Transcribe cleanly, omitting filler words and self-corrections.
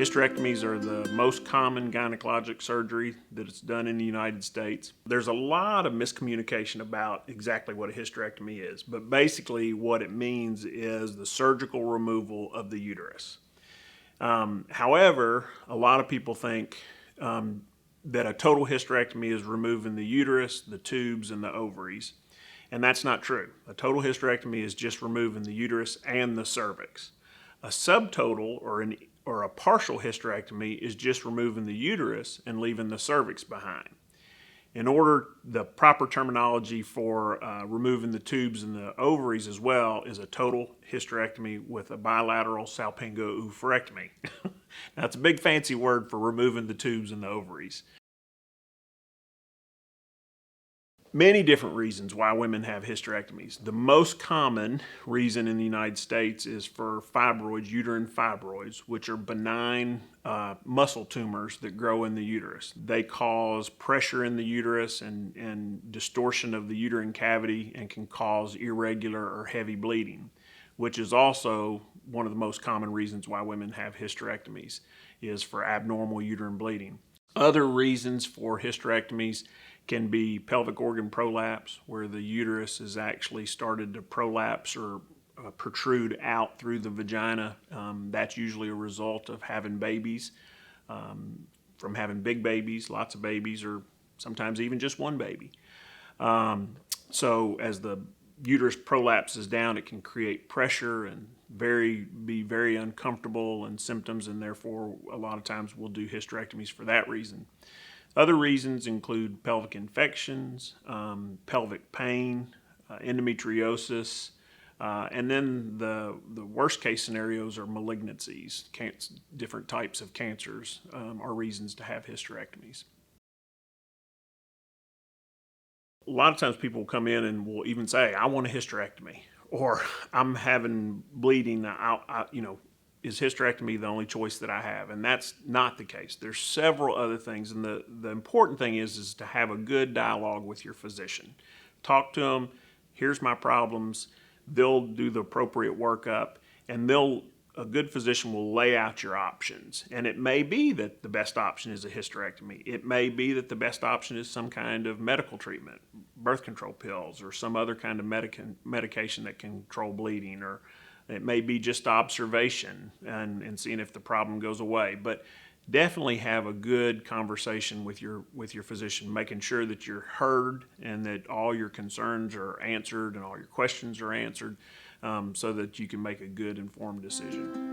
Hysterectomies are the most common gynecologic surgery that is done in the United States. There's a lot of miscommunication about exactly what a hysterectomy is, but basically what it means is the surgical removal of the uterus. However, a lot of people think that a total hysterectomy is removing the uterus, the tubes, and the ovaries, and that's not true. A total hysterectomy is just removing the uterus and the cervix. A subtotal or a partial hysterectomy is just removing the uterus and leaving the cervix behind. The proper terminology for removing the tubes and the ovaries as well is a total hysterectomy with a bilateral salpingo-oophorectomy. That's a big fancy word for removing the tubes and the ovaries. Many different reasons why women have hysterectomies. The most common reason in the United States is for fibroids, uterine fibroids, which are benign muscle tumors that grow in the uterus. They cause pressure in the uterus and distortion of the uterine cavity and can cause irregular or heavy bleeding, which is also one of the most common reasons why women have hysterectomies, is for abnormal uterine bleeding. Other reasons for hysterectomies can be pelvic organ prolapse, where the uterus has actually started to prolapse or protrude out through the vagina. That's usually a result of having babies, from having big babies, lots of babies, or sometimes even just one baby. So as the uterus prolapses down, it can create pressure and be very uncomfortable and symptoms, and therefore a lot of times we'll do hysterectomies for that reason. Other reasons include pelvic infections, pelvic pain, endometriosis, and then the worst case scenarios are malignancies. Different types of cancers are reasons to have hysterectomies. A lot of times people will come in and will even say, I want a hysterectomy, or I'm having bleeding, is hysterectomy the only choice that I have? And that's not the case. There's several other things, and the important thing is to have a good dialogue with your physician. Talk to them, here's my problems, they'll do the appropriate workup, and a good physician will lay out your options. And it may be that the best option is a hysterectomy. It may be that the best option is some kind of medical treatment, birth control pills, or some other kind of medication that can control bleeding, or it may be just observation and seeing if the problem goes away. But definitely have a good conversation with your physician, making sure that you're heard and that all your concerns are answered and all your questions are answered, so that you can make a good informed decision.